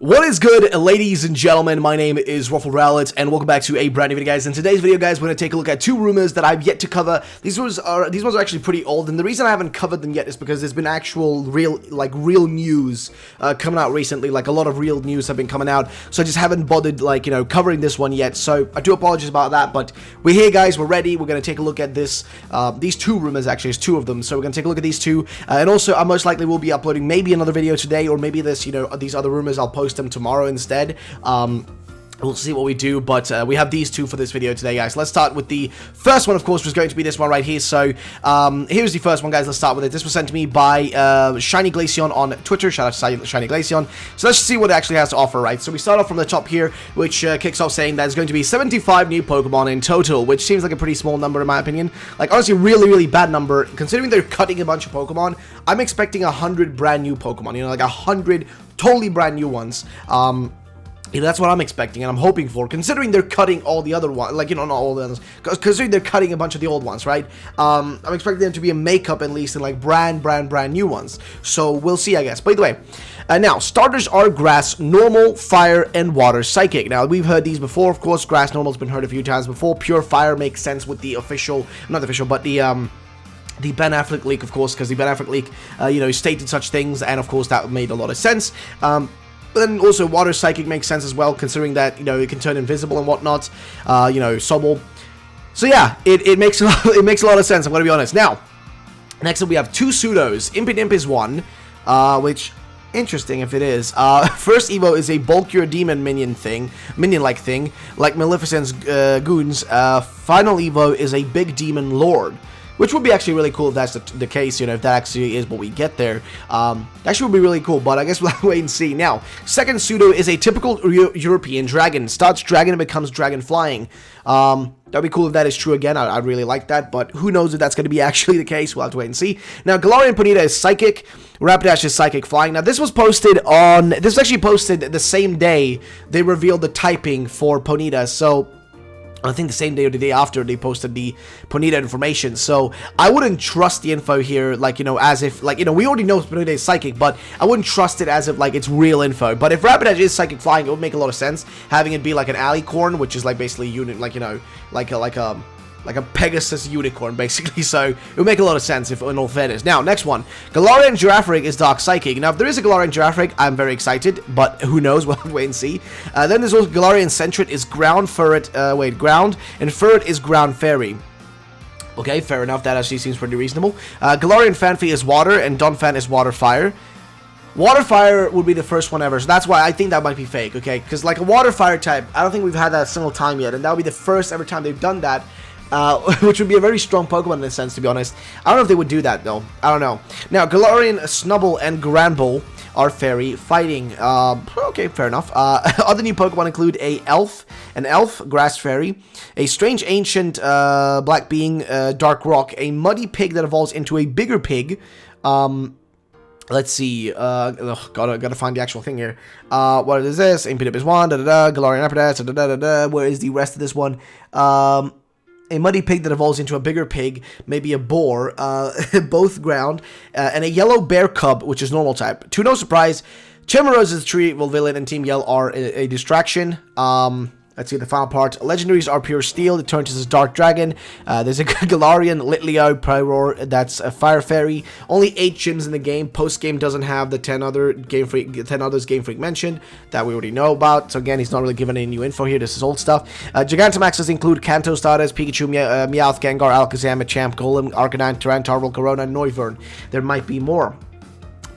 What is good, ladies and gentlemen? My name is Rowlet, and welcome back to a brand new video, guys. In today's video, guys, we're going to take a look at two rumors that I've yet to cover. These ones are actually pretty old, and the reason I haven't covered them yet is because there's been actual real news coming out recently. Like, a lot of real news have been coming out, so I just haven't bothered, covering this one yet. So I do apologize about that, but we're here, guys. We're ready. We're going to take a look at this. These two rumors, actually, there's two of them. So we're going to take a look at these two, and also I most likely will be uploading maybe another video today, or maybe this, these other rumors I'll post them tomorrow instead. We'll see what we do, but we have these two for this video today, guys. Let's start with the first one, of course, was going to be this one right here. So, here's the first one, guys. Let's start with it. This was sent to me by Shiny Glaceon on Twitter. Shout out to Shiny Glaceon. So, let's see what it actually has to offer, right? So, we start off from the top here, which kicks off saying that there's going to be 75 new Pokemon in total, which seems like a pretty small number in my opinion. Like, honestly, really bad number. Considering they're cutting a bunch of Pokemon, I'm expecting 100 brand new Pokemon, like 100 totally brand new ones. That's what I'm expecting and I'm hoping for, considering they're cutting all the other ones, not all the others, considering they're cutting a bunch of the old ones, right? I'm expecting them to be a makeup at least, and like brand new ones. So we'll see, I guess. But either way, now starters are Grass, Normal, Fire, and Water Psychic. Now we've heard these before, of course. Grass Normal's been heard a few times before. Pure Fire makes sense with the official, not official, but the Ben Affleck leak, of course, because the Ben Affleck leak, stated such things, and of course that made a lot of sense. But then also Water Psychic makes sense as well, considering that, it can turn invisible and whatnot, Sobble. So yeah, it makes a lot of sense, I'm gonna be honest. Now, next up we have two pseudos. Impidimp is one, which, interesting if it is. First Evo is a bulkier demon minion-like thing, like Maleficent's goons. Final Evo is a big demon lord, which would be actually really cool if that's the case, if that actually is what we get there. Actually would be really cool, but I guess we'll have to wait and see. Now, second pseudo is a typical European dragon. Starts dragon and becomes dragon flying. That'd be cool if that is true again. I really like that, but who knows if that's going to be actually the case. We'll have to wait and see. Now, Galarian Ponyta is psychic. Rapidash is psychic flying. Now, this was actually posted the same day they revealed the typing for Ponyta, so I think the same day or the day after they posted the Ponyta information. So I wouldn't trust the info here, as if, we already know Ponyta is psychic, but I wouldn't trust it as if, it's real info. But if Rapidash is psychic flying, it would make a lot of sense, having it be like an alicorn, which is basically unit, like a Pegasus unicorn, basically. So it would make a lot of sense if in all fairness. Now, next one. Galarian Girafarig is Dark Psychic. Now, if there is a Galarian Girafarig, I'm very excited, but who knows? We'll have to wait and see. Then there's also Galarian Sentret is Ground Furret, Ground, and Furret is Ground Fairy. Okay, fair enough. That actually seems pretty reasonable. Galarian Fanfi is Water, and Donphan is Water Fire. Water Fire would be the first one ever, so that's why I think that might be fake, okay? Because, a Water Fire type, I don't think we've had that a single time yet, and that would be the first ever time they've done that. Which would be a very strong Pokemon in a sense, to be honest. I don't know if they would do that, though. I don't know. Now, Galarian Snubbull and Granbull are Fairy fighting. Okay, fair enough. Other new Pokemon include an elf, Grass Fairy, a strange ancient black being, Dark Rock, a muddy pig that evolves into a bigger pig. Let's see, gotta find the actual thing here. What is this? Impidimp is one, Galarian Rapidash, where is the rest of this one? A muddy pig that evolves into a bigger pig, maybe a boar, both ground, and a yellow bear cub, which is normal type. To no surprise, Chimeros is the tree villain, and Team Yell are a distraction. Let's see the final part. Legendaries are Pure Steel. It turns into Dark Dragon. There's a Galarian Litleo Pyroar. That's a Fire Fairy. Only 8 gyms in the game. Post game doesn't have the 10 others Game Freak mentioned that we already know about. So again, he's not really given any new info here. This is old stuff. Gigantamaxes include Kanto starters, Pikachu, Meowth, Gengar, Alakazam, Machamp, Golem, Arcanine, Tyranitar, Corona, and Noivern. There might be more.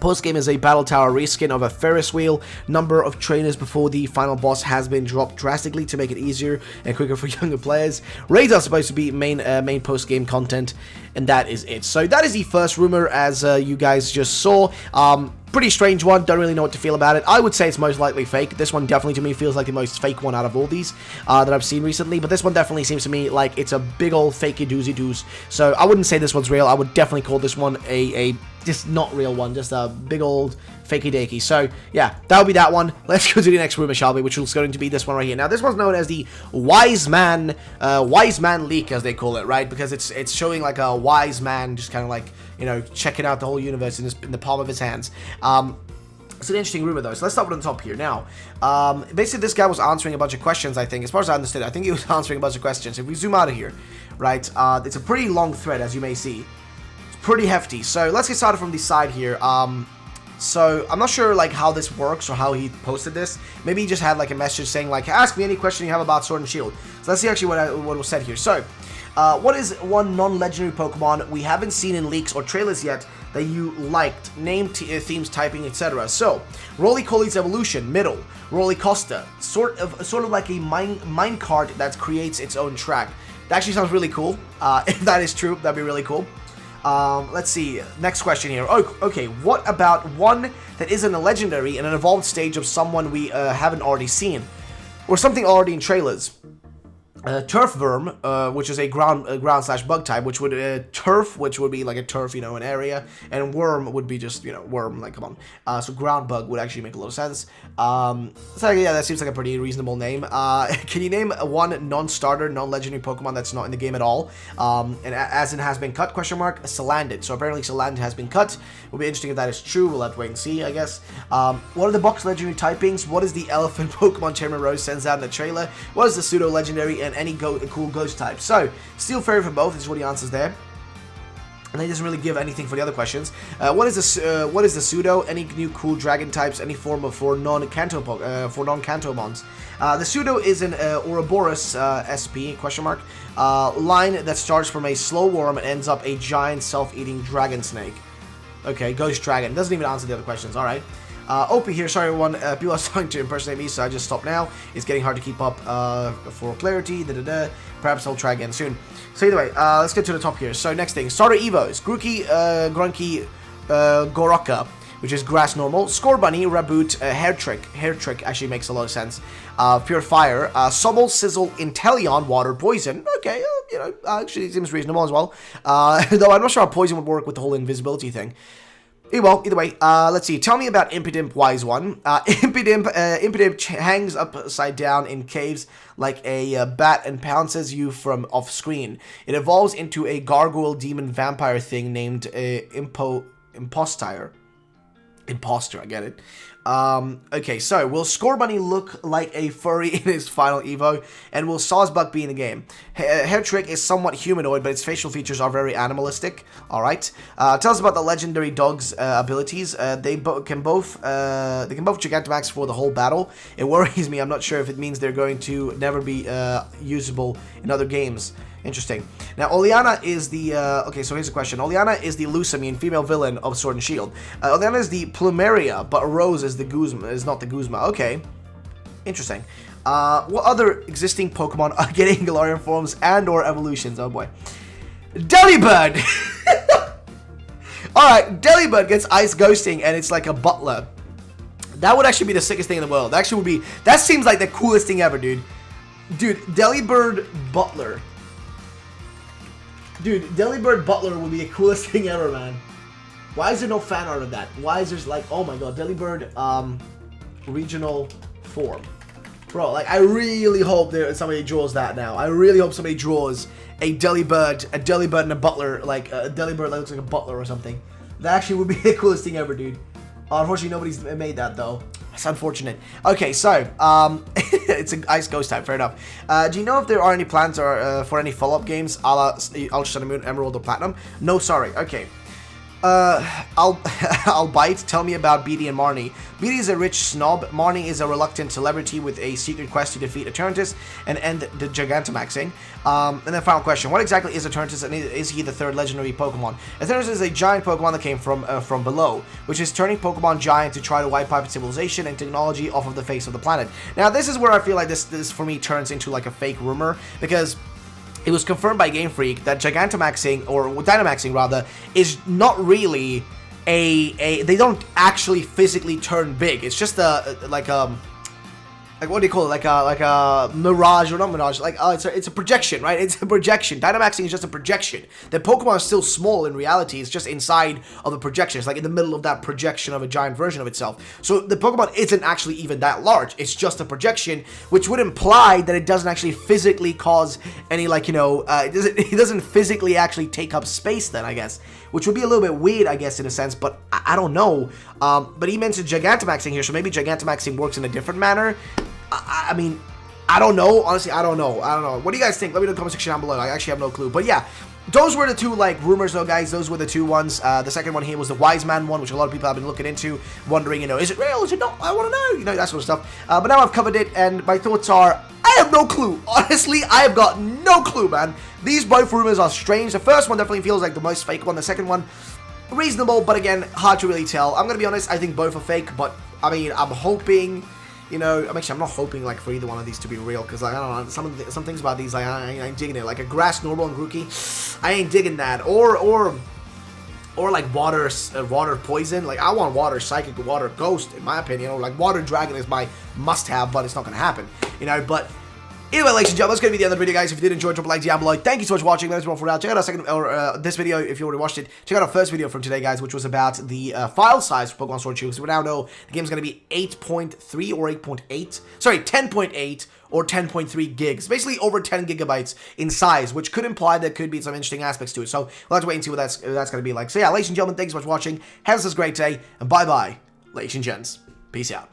Post-game is a Battle Tower reskin of a Ferris wheel. Number of trainers before the final boss has been dropped drastically to make it easier and quicker for younger players. Raids are supposed to be main post-game content, and that is it. So that is the first rumor, as you guys just saw. Pretty strange one, don't really know what to feel about it. I would say it's most likely fake. This one definitely to me feels like the most fake one out of all these that I've seen recently, but this one definitely seems to me like it's a big old fakey doozy doos. So I wouldn't say this one's real. I would definitely call this one a just not real one, just a big old fakey dakey. So yeah, that'll be that one. Let's go to the next rumor, shall we, which is going to be this one right here. Now this one's known as the wise man leak, as they call it, right? Because it's showing like a wise man just kind of like, checking out the whole universe in the palm of his hands. It's an interesting rumor, though. So let's start with the top here. Now, basically, this guy was answering a bunch of questions, I think. As far as I understood, I think he was answering a bunch of questions. If we zoom out of here, right, it's a pretty long thread, as you may see. It's pretty hefty. So let's get started from the side here. So I'm not sure, like, how this works or how he posted this. Maybe he just had, like, a message saying, like, ask me any question you have about Sword and Shield. So let's see actually what was said here. So, what is one non-legendary Pokemon we haven't seen in leaks or trailers yet that you liked? Name, themes, typing, etc. So, Roly-Coly's evolution, middle. Rollycoaster, sort of like a minecart that creates its own track. That actually sounds really cool. If that is true, that'd be really cool. Let's see. Next question here. Oh, okay. What about one that isn't a legendary in an evolved stage of someone we haven't already seen, or something already in trailers? Turfworm, which is a ground/bug type, which would turf, which would be like a turf, an area, and worm would be just worm. Like, come on. So ground bug would actually make a lot of sense. So yeah, that seems like a pretty reasonable name. Can you name one non-starter, non-legendary Pokemon that's not in the game at all? And as it has been cut? Question mark. Salandit. So apparently Salandit has been cut. Will be interesting if that is true. We'll have to wait and see, I guess. What are the box legendary typings? What is the elephant Pokemon Chairman Rose sends out in the trailer? What is the pseudo legendary? And any cool ghost type. So, Steel Fairy for both is what he answers there. And he doesn't really give anything for the other questions. What is the pseudo? Any new cool dragon types? Any form of for non-Kanto mons? The pseudo is an Ouroboros SP question mark line that starts from a slow worm and ends up a giant self-eating dragon snake. Okay, ghost dragon. Doesn't even answer the other questions. All right. OP here, sorry everyone, people are starting to impersonate me, so I just stopped now. It's getting hard to keep up for clarity, Perhaps I'll try again soon. So either way, let's get to the top here. So next thing, starter Evos, Grookey, Grunky, Goroka, which is grass normal, Scorbunny, Raboot, Hair Trick actually makes a lot of sense, Pure Fire, Sobble, Sizzle, Inteleon, Water, Poison, okay, actually seems reasonable as well, though I'm not sure how Poison would work with the whole invisibility thing. Well, either way, let's see. Tell me about Impidimp, Wise One. Impidimp hangs upside down in caves like a bat and pounces you from off screen. It evolves into a gargoyle demon vampire thing named Impostor, I get it. Okay, so will Scorbunny look like a furry in his final Evo? And will Sawsbuck be in the game? Hair Trick is somewhat humanoid, but its facial features are very animalistic. Alright. Tell us about the legendary dog's abilities. They can both Gigantamax for the whole battle. It worries me. I'm not sure if it means they're going to never be usable in other games. Interesting. Now, Oleana is the, okay, so here's a question. Oleana is the Lusamine, female villain of Sword and Shield. Oleana is the Plumeria, but Rose is the Guzma, is not the Guzma. Okay. Interesting. What other existing Pokemon are getting Galarian forms and or evolutions? Oh boy. Delibird! Alright, Delibird gets ice ghosting and it's like a butler. That would actually be the sickest thing in the world. That actually would be, that seems like the coolest thing ever, dude. Dude, Delibird Butler. Dude, Delibird Butler would be the coolest thing ever, man. Why is there no fan art of that? Why is there like, oh my god, Delibird regional form. Bro, like, I really hope somebody draws that now. I really hope somebody draws a Delibird and a Butler, like a Delibird that looks like a Butler or something. That actually would be the coolest thing ever, dude. Unfortunately, nobody's made that, though. It's unfortunate. Okay, so, it's an Ice Ghost type, fair enough. Do you know if there are any plans for any follow-up games a la Ultra Sun and Moon, Emerald, or Platinum? No, sorry. Okay. I'll bite. Tell me about Beatty and Marnie. Beatty is a rich snob. Marnie is a reluctant celebrity with a secret quest to defeat Eternatus and end the Gigantamaxing. And then final question. What exactly is Eternatus and is he the third legendary Pokemon? Eternatus is a giant Pokemon that came from below, which is turning Pokemon giant to try to wipe out civilization and technology off of the face of the planet. Now, this is where I feel like this for me turns into like a fake rumor, because it was confirmed by Game Freak that Gigantamaxing, or Dynamaxing rather, is not really they don't actually physically turn big. It's just like, what do you call it? Like a mirage, or not mirage, like, it's a projection, right? It's a projection. Dynamaxing is just a projection. The Pokemon is still small in reality. It's just inside of a projection. It's like in the middle of that projection of a giant version of itself. So the Pokemon isn't actually even that large. It's just a projection, which would imply that it doesn't actually physically cause any, like, you know, it doesn't physically actually take up space then, I guess. Which would be a little bit weird, I guess, in a sense, but I don't know. But he mentioned Gigantamaxing here, so maybe Gigantamaxing works in a different manner. I mean, I don't know. Honestly, I don't know. What do you guys think? Let me know in the comment section down below. I actually have no clue. But yeah, those were the two, like, rumors, though, guys. Those were the two ones. The second one here was the Wise Man one, which a lot of people have been looking into, wondering, you know, is it real? Is it not? I want to know. You know, that sort of stuff. But now I've covered it, and my thoughts are, I have no clue. Honestly, I have got no clue, man. These both rumors are strange. The first one definitely feels like the most fake one. The second one, reasonable, but again, hard to really tell. I'm going to be honest, I think both are fake, but, I mean, I'm hoping... You know, I'm not hoping, like, for either one of these to be real, because, like, I don't know, some things about these, like, I ain't digging it. Like, a Grass Normal and Grookey, I ain't digging that. Or like, water Poison. Like, I want Water Psychic or Water Ghost, in my opinion. You know, like, Water Dragon is my must-have, but it's not gonna happen. You know, but... Anyway, ladies and gentlemen, that's going to be the end of the video, guys. If you did enjoy, drop a like down below. Thank you so much for watching. My name is Ruffle Check out our second, this video if you already watched it. Check out our first video from today, guys, which was about the file size for Pokemon Sword and Shield. So we now know the game's going to be 8.3 or 8.8. Sorry, 10.8 or 10.3 gigs. Basically over 10 gigabytes in size, which could imply there could be some interesting aspects to it. So we'll have to wait and see what that's going to be like. So yeah, ladies and gentlemen, thanks so much for watching. Have a great day, and bye-bye, ladies and gents. Peace out.